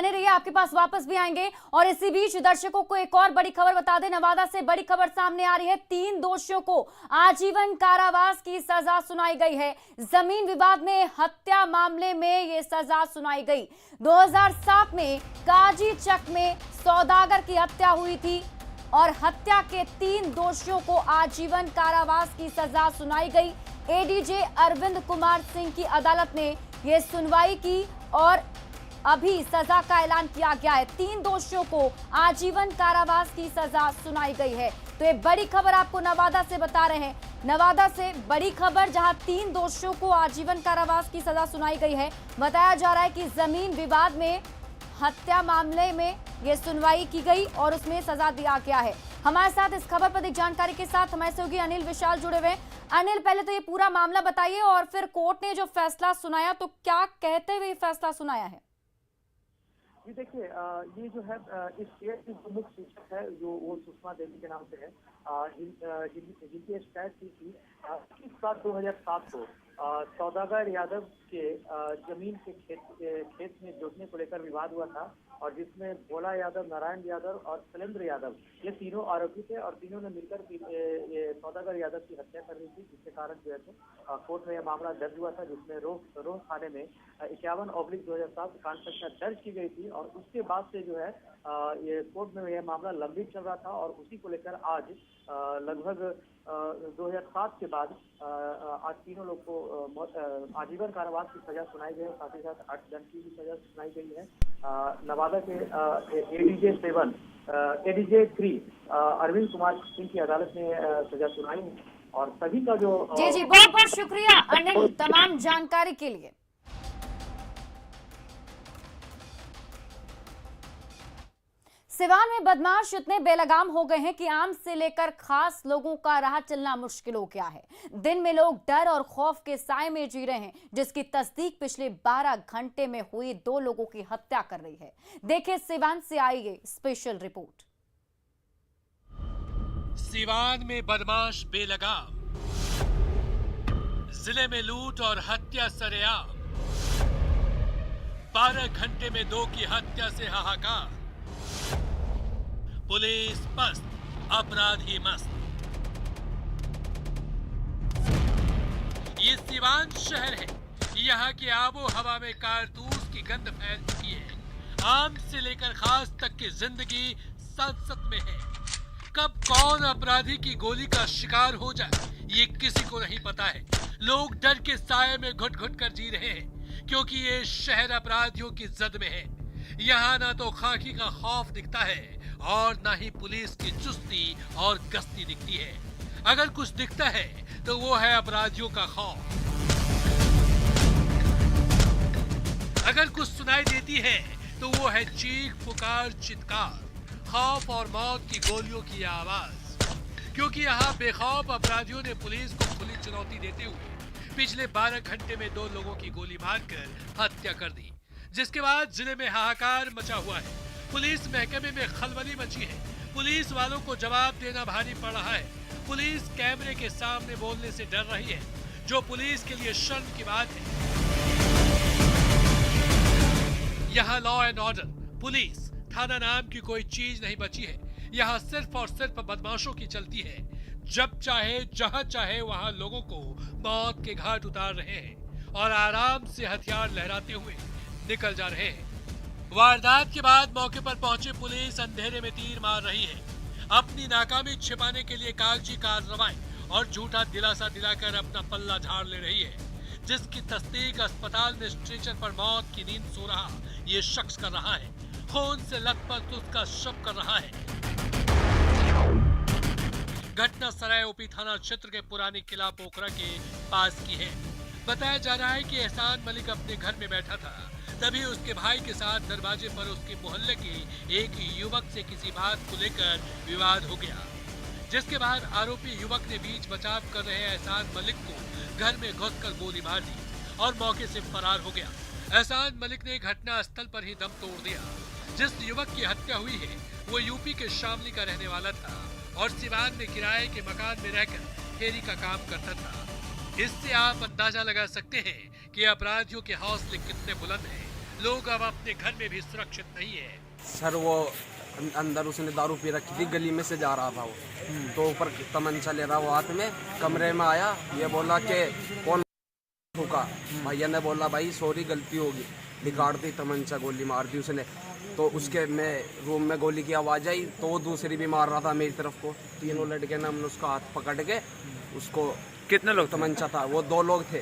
बने रहिए, आपके पास वापस भी आएंगे। और इसी बीच दर्शकों को एक और बड़ी खबर बता दें, नवादा से बड़ी खबर सामने आ रही है। 3 दोषियों को आजीवन कारावास की सजा सुनाई गई है। जमीन विवाद में हत्या मामले में यह सजा सुनाई गई। 2007 में काजी चक में सौदागर की हत्या हुई थी और हत्या के 3 दोषियों को आजीवन कारावास की सजा सुनाई गई। एडीजे अरविंद कुमार सिंह की अदालत ने यह सुनवाई की और अभी सजा का ऐलान किया गया है। 3 दोषियों को आजीवन कारावास की सजा सुनाई गई है। तो ये बड़ी खबर आपको नवादा से बता रहे हैं। नवादा से बड़ी खबर, जहां 3 दोषियों को आजीवन कारावास की सजा सुनाई गई है। बताया जा रहा है कि जमीन विवाद में हत्या मामले में यह सुनवाई की गई और उसमें सजा दिया गया है। हमारे साथ इस खबर पर अधिक जानकारी के साथ हमारे सहयोगी अनिल विशाल जुड़े हुए हैं। अनिल, पहले तो ये पूरा मामला बताइए और फिर कोर्ट ने जो फैसला सुनाया तो क्या कहते हुए फैसला सुनाया है? जी देखिए, ये जो है इस केस की जो मुख्य सूचक है जो वो सुषमा देवी के नाम से है, जिनकी शिकायत की थी 21/7/2007 को सौदागर यादव के जमीन के खेत में जोतने को लेकर विवाद हुआ था और जिसमें भोला यादव, नारायण यादव और शैलेंद्र यादव ये तीनों आरोपी थे और तीनों ने मिलकर ये सौदागर यादव की हत्या कर दी थी, जिसके कारण जो है कोर्ट में यह मामला दर्ज हुआ था, जिसमें रोह थाने में 51/2007 कांड संख्या दर्ज की गई थी। और उसके बाद से जो है ये कोर्ट में यह मामला लंबित चल रहा था और उसी को लेकर आज लगभग 2007 के बाद आज तीनों लोग को आजीवन कारावास की सजा सुनाई गई है। साथ ही साथ 8 दंड की भी सजा सुनाई गई है। नवादा के एडीजे 7 एडीजे 3 अरविंद कुमार सिंह की अदालत ने सजा सुनाई है और सभी का जो जी बहुत बहुत शुक्रिया अनिल तमाम जानकारी के लिए। सिवान में बदमाश इतने बेलगाम हो गए हैं कि आम से लेकर खास लोगों का राह चलना मुश्किल हो गया है। दिन में लोग डर और खौफ के साए में जी रहे हैं, जिसकी तस्दीक पिछले 12 घंटे में हुई 2 लोगों की हत्या कर रही है। देखिए सिवान से आई ये स्पेशल रिपोर्ट। सिवान में बदमाश बेलगाम, जिले में लूट और हत्या सरेआम, 12 घंटे में 2 की हत्या से हाहाकार, पुलिस पस्त, अपराधी मस्त। ये सिवान शहर है, यहाँ की आबो हवा में कारतूस की गंध फैल चुकी है। आम से लेकर खास तक की जिंदगी सनसत में है। कब कौन अपराधी की गोली का शिकार हो जाए ये किसी को नहीं पता है। लोग डर के साये में घुट घुट कर जी रहे हैं, क्योंकि ये शहर अपराधियों की जद में है। यहाँ ना तो खाकी का खौफ दिखता है और ना ही पुलिस की चुस्ती और गश्ती दिखती है। अगर कुछ दिखता है तो वो है अपराधियों का खौफ। अगर कुछ सुनाई देती है तो वो है चीख पुकार चित्कार, खौफ और मौत की गोलियों की आवाज। क्योंकि यहाँ बेखौफ अपराधियों ने पुलिस को खुली चुनौती देते हुए पिछले 12 घंटे में 2 लोगों की गोली मारकर हत्या कर दी, जिसके बाद जिले में हाहाकार मचा हुआ है। पुलिस महकमे में खलबली मची है। पुलिस वालों को जवाब देना भारी पड़ रहा है। पुलिस कैमरे के सामने बोलने से डर रही है, जो पुलिस के लिए शर्म की बात है। यहाँ लॉ एंड ऑर्डर, पुलिस, थाना नाम की कोई चीज नहीं बची है। यहाँ सिर्फ और सिर्फ बदमाशों की चलती है। जब चाहे जहां चाहे वहां लोगों को मौत के घाट उतार रहे हैं और आराम से हथियार लहराते हुए निकल जा रहे हैं। वारदात के बाद मौके पर पहुंची पुलिस अंधेरे में तीर मार रही है। अपनी नाकामी छिपाने के लिए कागजी कार्रवाई और झूठा दिलासा दिलाकर अपना पल्ला झाड़ ले रही है, जिसकी तस्दीक अस्पताल में स्ट्रेचर पर मौत की नींद सो रहा ये शख्स कर रहा है। खून से लथपथ उसका शव कर रहा है। घटना सराय ओपी थाना क्षेत्र के पुरानी किला पोखरा के पास की है। बताया जा रहा है कि एहसान मलिक अपने घर में बैठा था, तभी उसके भाई के साथ दरवाजे पर उसके मोहल्ले के एक युवक से किसी बात को लेकर विवाद हो गया, जिसके बाद आरोपी युवक ने बीच बचाव कर रहे एहसान मलिक को घर में घुसकर गोली मार दी और मौके से फरार हो गया। एहसान मलिक ने घटना स्थल पर ही दम तोड़ दिया। जिस युवक की हत्या हुई है वो यूपी के शामली का रहने वाला था और सिवान में किराए के मकान में रहकर फेरी का काम करता था। इससे आप अंदाजा लगा सकते हैं कि अपराधियों के हौसले कितने बुलंद हैं। लोग अब अपने घर में भी सुरक्षित नहीं है। सर वो अंदर उसने दारू पी रखी थी, गली में से जा रहा था वो, तो ऊपर तमंचा ले रहा वो हाथ में, कमरे में आया, ये बोला कि कौन ठोका। भैया ने बोला भाई सॉरी गलती होगी, निकाल दी तमंचा, गोली मार दी उसने। तो उसके में रूम में गोली की आवाज़ आई तो वो दूसरी भी मार रहा था मेरी तरफ को। तीनों लड़के ने हमने उसका हाथ पकड़ के उसको, कितने लोग तमंचा था वो 2 लोग थे,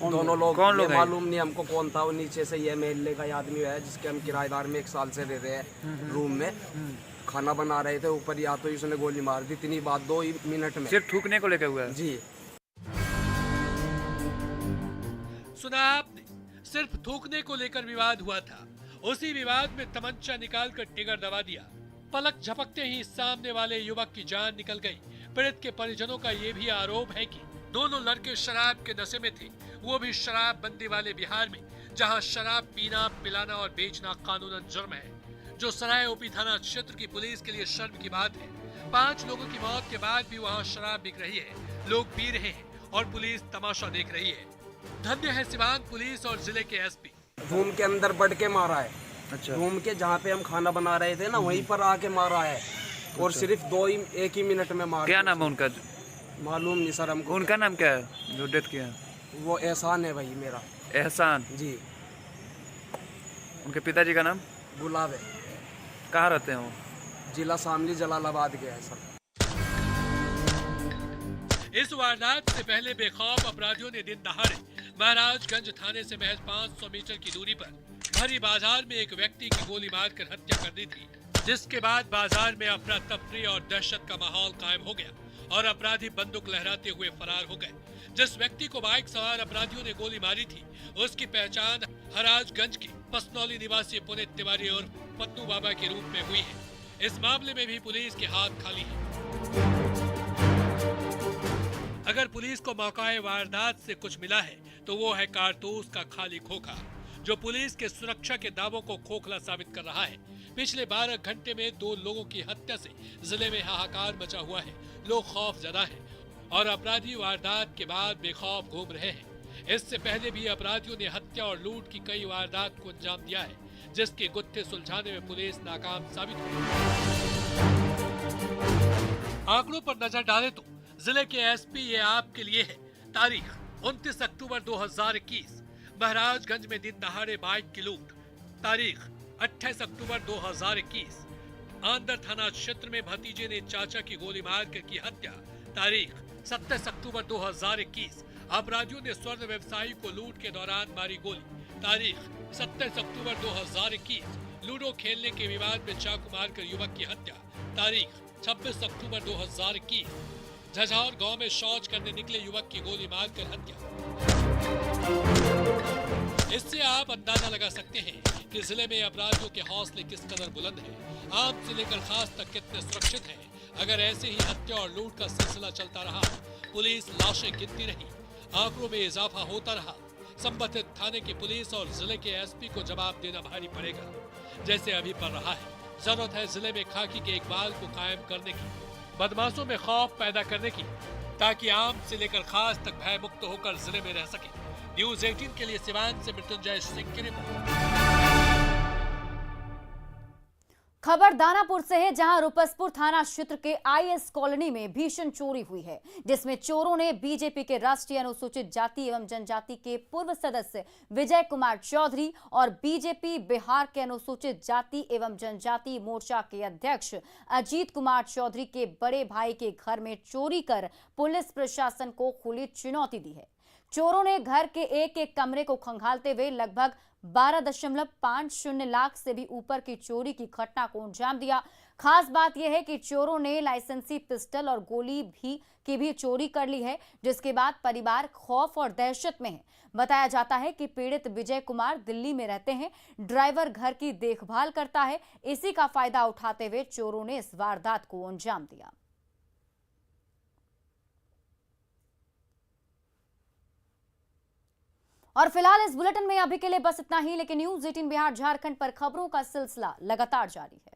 दोनों लोग कौन लोग ये हैं? मालूम नहीं हमको कौन था। वो नीचे से ये महल्ले का आदमी है जिसके हम किराएदार में 1 साल से रह रहे हैं रूम में, खाना बना रहे थे ऊपर, या तो उसने गोली मार दी। इतनी बात 2 ही मिनट में। सिर्फ थूकने को लेकर हुआ है? जी सुना आपने, सिर्फ थूकने को लेकर विवाद हुआ था। उसी विवाद में तमंचा निकालकर टिगर दबा दिया। पलक झपकते ही सामने वाले युवक की जान निकल गई। पीड़ित के परिजनों का ये भी आरोप है कि दोनों लड़के शराब के नशे में थे, वो भी शराब बंदी वाले बिहार में, जहां शराब पीना, पिलाना और बेचना कानूनन जुर्म है, जो सराय ओपी थाना क्षेत्र की पुलिस के लिए शर्म की बात है। 5 लोगों की मौत के बाद भी वहां शराब बिक रही है, लोग पी रहे हैं और पुलिस तमाशा देख रही है। धन्य है सिवान पुलिस और जिले के एसपी। रूम के अंदर बढ़ के मारा है। अच्छा, रूम के जहाँ पे हम खाना बना रहे थे ना, वहीं पर आके मारा है, और सिर्फ 1 ही मिनट में मारा। क्या नाम है उनका? मालूम नहीं सर हमको। उनका नाम क्या है जो डेथ किया? वो एहसान है भाई मेरा। एहसान? जी। उनके पिताजी का नाम? गुलाब है। कहाँ रहते हैं वो? जिला शामली जलालाबाद के है सर। इस वारदात से पहले बेखौफ अपराधियों ने दिन दहाड़े महाराजगंज थाने से महज 500 मीटर की दूरी पर भरी बाजार में एक व्यक्ति की गोली मारकर हत्या कर दी थी, जिसके बाद बाजार में अफरा तफरी और दहशत का माहौल कायम हो गया और अपराधी बंदूक लहराते हुए फरार हो गए। जिस व्यक्ति को बाइक सवार अपराधियों ने गोली मारी थी, उसकी पहचान महाराजगंज के पसनौली निवासी पुनीत तिवारी और पन्नू बाबा के रूप में हुई है। इस मामले में भी पुलिस के हाथ खाली है। अगर पुलिस को मौकाए वारदात से कुछ मिला है तो वो है कारतूस का खाली खोखा, जो पुलिस के सुरक्षा के दावों को खोखला साबित कर रहा है। पिछले 12 घंटे में 2 लोगों की हत्या से जिले में हाहाकार मचा हुआ है। लोग खौफजदा हैं और अपराधी वारदात के बाद बेखौफ घूम रहे हैं। इससे पहले भी अपराधियों ने हत्या और लूट की कई वारदात को अंजाम दिया है, जिसके गुत्थे सुलझाने में पुलिस नाकाम साबित हुई। आंकड़ों पर नजर डालें तो जिले के एसपी ये आपके लिए है। तारीख 29 अक्टूबर 2021, महाराजगंज में दिन दहाड़े बाइक की लूट। तारीख 28 अक्टूबर 2021, आंदर थाना क्षेत्र में भतीजे ने चाचा की गोली मारकर की हत्या। तारीख 27 अक्टूबर 2021, अपराधियों ने स्वर्ण व्यवसायी को लूट के दौरान मारी गोली। तारीख 27 अक्टूबर 2021, लूडो खेलने के विवाद में चाकू मारकर युवक की हत्या। तारीख 26 अक्टूबर 2021, झझार गांव में शौच करने निकले युवक की गोली मारकर हत्या। इससे आप अंदाजा लगा सकते हैं कि जिले में अपराधियों के हौसले किस कदर बुलंद हैं, आम से लेकर खास तक कितने सुरक्षित हैं। अगर ऐसे ही हत्या और लूट का सिलसिला चलता रहा, पुलिस लाशें गिनती रही, आंकड़ों में इजाफा होता रहा, संबंधित थाने की पुलिस और जिले के एसपी को जवाब देना भारी पड़ेगा, जैसे अभी पड़ रहा है। जरूरत है जिले में खाकी के इकबाल को कायम करने की, बदमाशों में खौफ पैदा करने की, ताकि आम से लेकर खास तक भय मुक्त होकर जिले में रह सके। न्यूज 18 के लिए सिवान से मृत्युंजय सिंह की रिपोर्ट। खबर दानापुर से है, जहां रुपसपुर थाना क्षेत्र के आईएस कॉलोनी में भीषण चोरी हुई है, जिसमें चोरों ने बीजेपी के राष्ट्रीय अनुसूचित जाति एवं जनजाति के पूर्व सदस्य विजय कुमार चौधरी और बीजेपी बिहार के अनुसूचित जाति एवं जनजाति मोर्चा के अध्यक्ष अजीत कुमार चौधरी के बड़े भाई के घर में चोरी कर पुलिस प्रशासन को खुली चुनौती दी है। चोरों ने घर के एक कमरे को खंगालते हुए लगभग 12.50 लाख से भी ऊपर की चोरी की घटना को अंजाम दिया। खास बात यह है कि चोरों ने लाइसेंसी पिस्टल और गोली भी चोरी कर ली है, जिसके बाद परिवार खौफ और दहशत में है। बताया जाता है कि पीड़ित विजय कुमार दिल्ली में रहते हैं, ड्राइवर घर की देखभाल करता है। इसी का फायदा उठाते हुए चोरों ने इस वारदात को अंजाम दिया। और फिलहाल इस बुलेटिन में अभी के लिए बस इतना ही, लेकिन न्यूज 18 बिहार झारखंड पर खबरों का सिलसिला लगातार जारी है।